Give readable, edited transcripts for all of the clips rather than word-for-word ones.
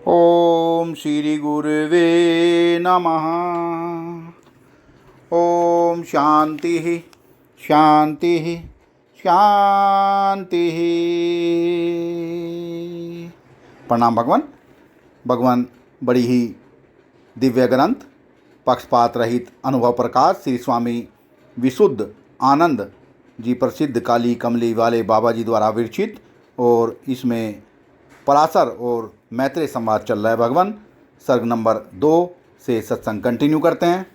ओम श्री गुरुवे नमः। ओम शांति शांति शांति। प्रणाम भगवान। भगवान बड़ी ही दिव्य ग्रंथ पक्षपात रहित अनुभव प्रकाश श्री स्वामी विशुद्ध आनंद जी प्रसिद्ध काली कमली वाले बाबा जी द्वारा विरचित, और इसमें पराशर और मैत्रेय संवाद चल रहा है। भगवान सर्ग नंबर 2 से सत्संग कंटिन्यू करते हैं।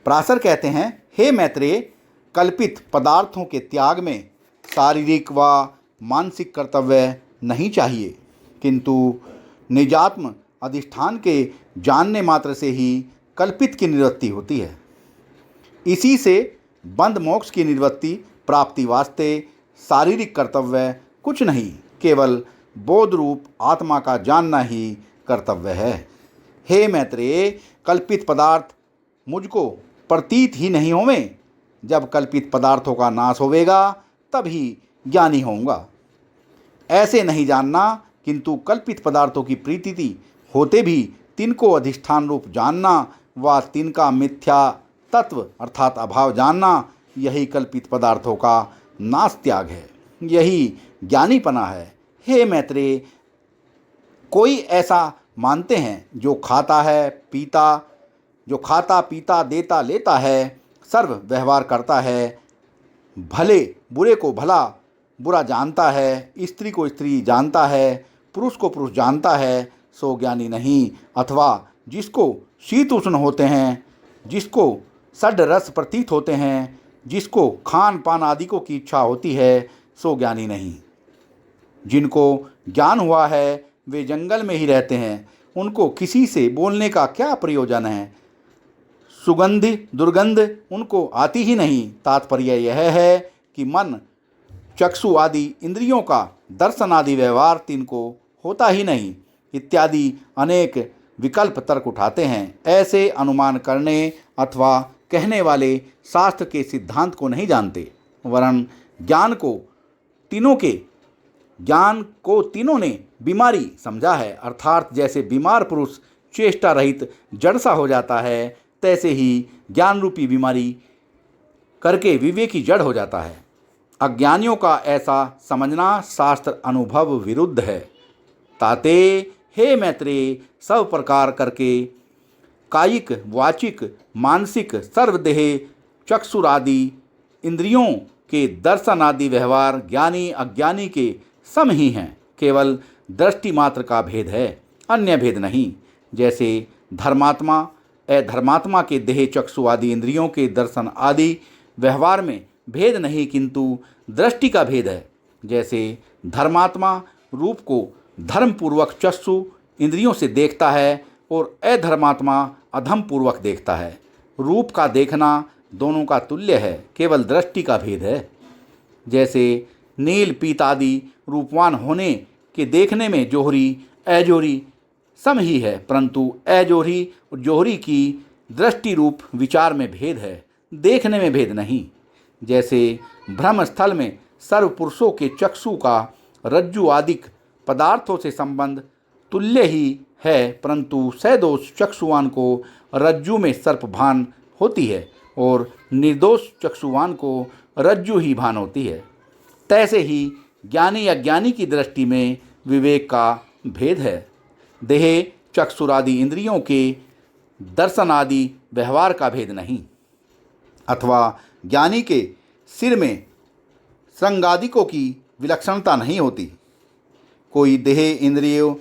पराशर कहते हैं, हे मैत्रेय, कल्पित पदार्थों के त्याग में शारीरिक व मानसिक कर्तव्य नहीं चाहिए, किंतु निजात्म अधिष्ठान के जानने मात्र से ही कल्पित की निवृत्ति होती है। इसी से बंध मोक्ष की निवृत्ति प्राप्ति वास्ते शारीरिक कर्तव्य कुछ नहीं, केवल बोध रूप आत्मा का जानना ही कर्तव्य है। हे मैत्रेय, कल्पित पदार्थ मुझको प्रतीत ही नहीं होवें। जब कल्पित पदार्थों का नाश होवेगा तब ही ज्ञानी होऊंगा। ऐसे नहीं जानना, किंतु कल्पित पदार्थों की प्रतीति होते भी तिनको अधिष्ठान रूप जानना व तिनका मिथ्या तत्व अर्थात अभाव जानना, यही कल्पित पदार्थों का नाश त्याग है, यही ज्ञानीपना है। हे मैत्रेय, कोई ऐसा मानते हैं जो खाता पीता देता लेता है, सर्व व्यवहार करता है, भले बुरे को भला बुरा जानता है, स्त्री को स्त्री जानता है, पुरुष को पुरुष जानता है, सो ज्ञानी नहीं। अथवा जिसको शीत उष्ण होते हैं, जिसको षड रस प्रतीत होते हैं, जिसको खान पान आदि को की इच्छा होती है, सो ज्ञानी नहीं। जिनको ज्ञान हुआ है वे जंगल में ही रहते हैं, उनको किसी से बोलने का क्या प्रयोजन है। सुगंधि दुर्गंध उनको आती ही नहीं। तात्पर्य यह है कि मन चक्षु आदि इंद्रियों का दर्शन आदि व्यवहार तिनको होता ही नहीं, इत्यादि अनेक विकल्प तर्क उठाते हैं। ऐसे अनुमान करने अथवा कहने वाले शास्त्र के सिद्धांत को नहीं जानते, वरन ज्ञान को तीनों ने बीमारी समझा है। अर्थात जैसे बीमार पुरुष चेष्टा रहित जड़ सा हो जाता है, तैसे ही ज्ञान रूपी बीमारी करके विवेकी जड़ हो जाता है। अज्ञानियों का ऐसा समझना शास्त्र अनुभव विरुद्ध है। ताते हे मैत्रेय, सब प्रकार करके कायिक वाचिक मानसिक सर्वदेह चक्षुरादि इंद्रियों के दर्शन आदि व्यवहार ज्ञानी अज्ञानी के सम ही हैं, केवल दृष्टि मात्र का भेद है, अन्य भेद नहीं। जैसे धर्मात्मा अधर्मात्मा के देह चक्षु आदि इंद्रियों के दर्शन आदि व्यवहार में भेद नहीं, किंतु दृष्टि का भेद है। जैसे धर्मात्मा रूप को धर्मपूर्वक चक्षु इंद्रियों से देखता है और अधर्मात्मा अधम पूर्वक देखता है। रूप का देखना दोनों का तुल्य है, केवल दृष्टि का भेद है। जैसे नील पीतादि रूपवान होने के देखने में जोहरी अजोहरी सम ही है, परंतु अजोहरी और जोहरी की दृष्टि रूप विचार में भेद है, देखने में भेद नहीं। जैसे ब्रह्म स्थल में सर्व पुरुषों के चक्षु का रज्जु आदिक पदार्थों से संबंध तुल्य ही है, परंतु सदोष चक्षुवान को रज्जु में सर्प भान होती है और निर्दोष चक्षुवान को रज्जु ही भान होती है। तैसे ही ज्ञानी अज्ञानी की दृष्टि में विवेक का भेद है। देह चक्षुरादि इंद्रियों के दर्शन आदि व्यवहार का भेद नहीं। अथवा ज्ञानी के सिर में श्रृंगादिकों की विलक्षणता नहीं होती। कोई देह इंद्रियों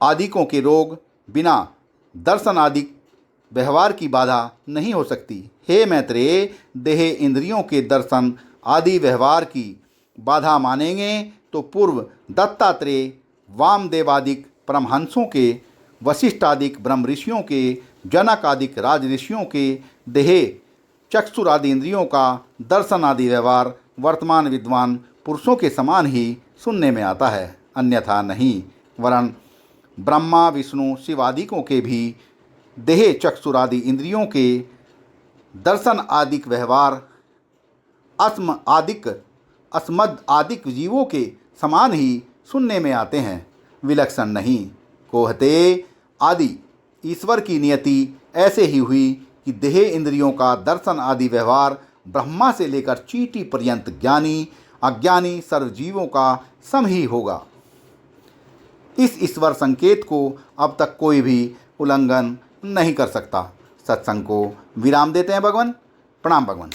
आदिकों के रोग बिना दर्शन आदि व्यवहार की बाधा नहीं हो सकती। हे मैत्रेय, देह इंद्रियों के दर्शन आदि व्यवहार की बाधा मानेंगे तो पूर्व दत्तात्रेय वामदेवादिक परमहंसों के वशिष्ठादिक ब्रह्म ऋषियों के जनक आदिक राज ऋषियों के देह चक्षुरादि इंद्रियों का दर्शन आदि व्यवहार वर्तमान विद्वान पुरुषों के समान ही सुनने में आता है, अन्यथा नहीं। वरन ब्रह्मा विष्णु शिव आदिकों के भी देह चक्षुरादि इंद्रियों के दर्शन आदिक व्यवहार अस्मद आदिक जीवों के समान ही सुनने में आते हैं, विलक्षण नहीं। कोहते आदि। ईश्वर की नियति ऐसे ही हुई कि देह इंद्रियों का दर्शन आदि व्यवहार ब्रह्मा से लेकर चींटी पर्यंत ज्ञानी अज्ञानी सर्वजीवों का सम ही होगा। इस ईश्वर संकेत को अब तक कोई भी उल्लंघन नहीं कर सकता। सत्संग को विराम देते हैं भगवान। प्रणाम भगवान।